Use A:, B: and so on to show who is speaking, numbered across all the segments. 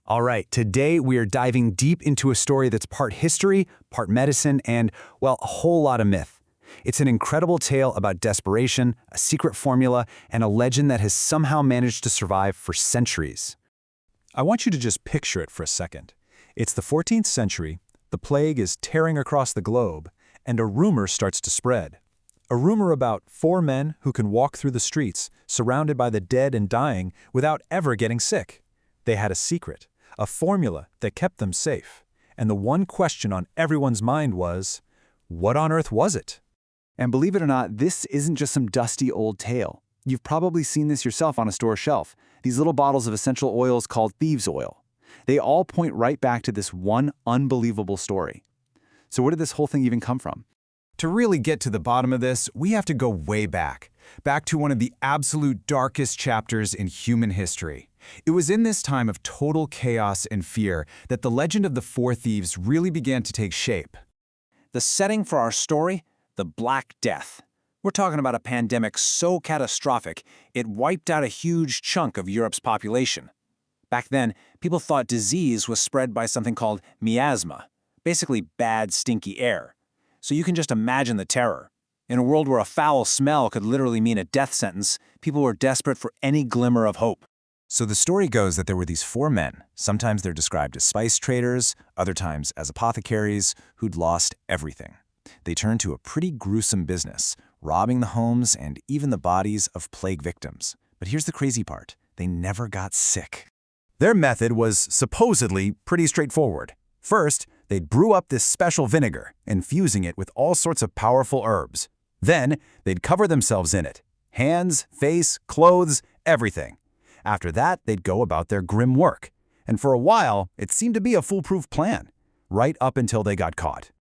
A: All right, today we are diving deep into a story that's part history, part medicine, and, well, a whole lot of myth. It's an incredible tale about desperation, a secret formula, and a legend that has somehow managed to survive for centuries.
B: I want you to just picture it for a second. It's the 14th century, the plague is tearing across the globe, and a rumor starts to spread. A rumor about 4 men who can walk through the streets, surrounded by the dead and dying, without ever getting sick. They had a secret, a formula that kept them safe. And the one question on everyone's mind was, what on earth was it?
A: And believe it or not, this isn't just some dusty old tale. You've probably seen this yourself on a store shelf, these little bottles of essential oils called Thieves oil. They all point right back to this one unbelievable story. So where did this whole thing even come from?
C: To really get to the bottom of this, we have to go way back to one of the absolute darkest chapters in human history. It was in this time of total chaos and fear that the legend of the 4 thieves really began to take shape.
D: The setting for our story? The Black Death. We're talking about a pandemic so catastrophic, it wiped out a huge chunk of Europe's population. Back then, people thought disease was spread by something called miasma, basically bad, stinky air. So you can just imagine the terror. In a world where a foul smell could literally mean a death sentence, people were desperate for any glimmer of hope.
C: So the story goes that there were these 4 men, sometimes they're described as spice traders, other times as apothecaries, who'd lost everything. They turned to a pretty gruesome business, robbing the homes and even the bodies of plague victims. But here's the crazy part, they never got sick. Their method was supposedly pretty straightforward. First, they'd brew up this special vinegar, infusing it with all sorts of powerful herbs. Then, they'd cover themselves in it. Hands, face, clothes, everything. After that, they'd go about their grim work. And for a while, it seemed to be a foolproof plan, right up until they got caught.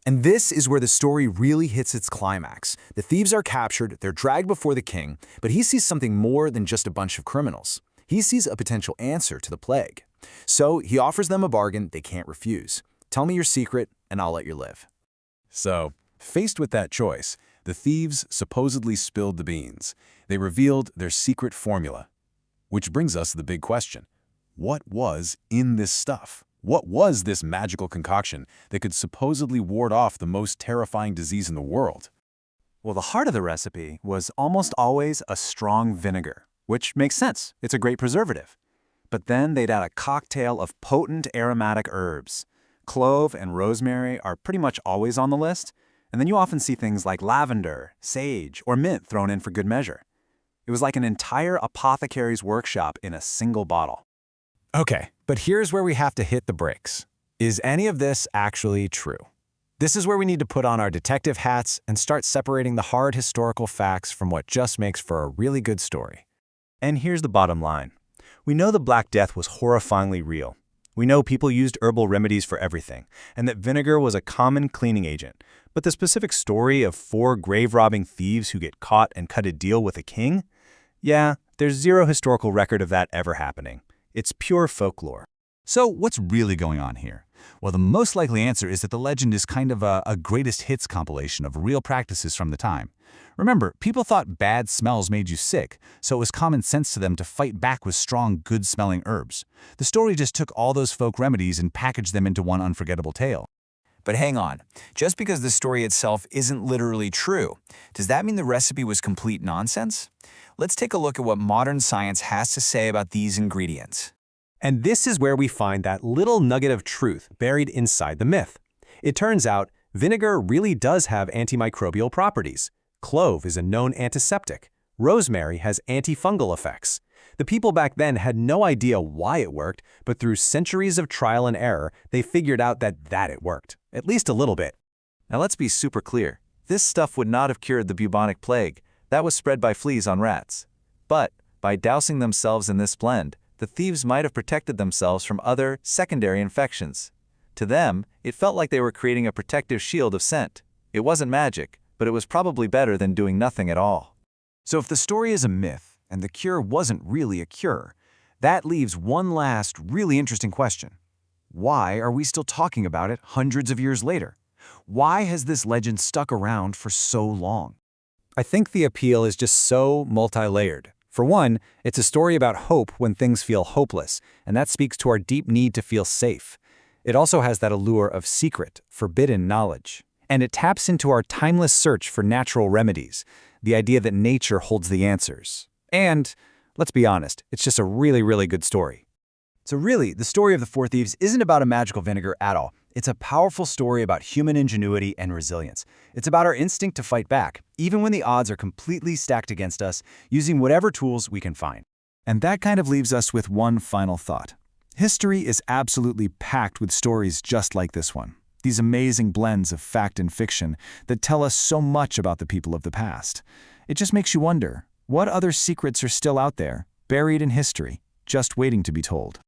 C: And this is where the story really hits its climax. The thieves are captured, they're dragged before the king, but he sees something more than just a bunch of criminals. He sees a potential answer to the plague. So he offers them a bargain they can't refuse. Tell me your secret, and I'll let you live. So, faced with that choice, the thieves supposedly spilled the beans. They revealed their secret formula. Which brings us to the big question. What was in this stuff? What was this magical concoction that could supposedly ward off the most terrifying disease in the world?
A: Well, the heart of the recipe was almost always a strong vinegar, which makes sense. It's a great preservative. But then they'd add a cocktail of potent aromatic herbs. Clove and rosemary are pretty much always on the list, and then you often see things like lavender, sage, or mint thrown in for good measure. It was like an entire apothecary's workshop in a single bottle.
C: Okay, but here's where we have to hit the brakes. Is any of this actually true? This is where we need to put on our detective hats and start separating the hard historical facts from what just makes for a really good story.
E: And here's the bottom line. We know the Black Death was horrifyingly real. We know people used herbal remedies for everything, and that vinegar was a common cleaning agent. But the specific story of 4 grave-robbing thieves who get caught and cut a deal with a king? Yeah, there's zero historical record of that ever happening. It's pure folklore.
F: So what's really going on here? Well, the most likely answer is that the legend is kind of a greatest hits compilation of real practices from the time. Remember, people thought bad smells made you sick, so it was common sense to them to fight back with strong, good-smelling herbs. The story just took all those folk remedies and packaged them into one unforgettable tale.
D: But hang on, just because the story itself isn't literally true, does that mean the recipe was complete nonsense? Let's take a look at what modern science has to say about these ingredients.
E: And this is where we find that little nugget of truth buried inside the myth. It turns out vinegar really does have antimicrobial properties. Clove is a known antiseptic. Rosemary has antifungal effects. The people back then had no idea why it worked, but through centuries of trial and error, they figured out that it worked, at least a little bit.
G: Now let's be super clear. This stuff would not have cured the bubonic plague. That was spread by fleas on rats. But by dousing themselves in this blend, the thieves might have protected themselves from other, secondary infections. To them, it felt like they were creating a protective shield of scent. It wasn't magic, but it was probably better than doing nothing at all.
C: So if the story is a myth, and the cure wasn't really a cure, that leaves one last, really interesting question. Why are we still talking about it hundreds of years later? Why has this legend stuck around for so long?
E: I think the appeal is just so multi-layered.
B: For one, it's a story about hope when things feel hopeless, and that speaks to our deep need to feel safe. It also has that allure of secret, forbidden knowledge. And it taps into our timeless search for natural remedies, the idea that nature holds the answers. And, let's be honest, it's just a really, really good story.
C: So really, the story of the Four Thieves isn't about a magical vinegar at all. It's a powerful story about human ingenuity and resilience. It's about our instinct to fight back, even when the odds are completely stacked against us, using whatever tools we can find.
A: And that kind of leaves us with one final thought. History is absolutely packed with stories just like this one. These amazing blends of fact and fiction that tell us so much about the people of the past. It just makes you wonder, what other secrets are still out there, buried in history, just waiting to be told?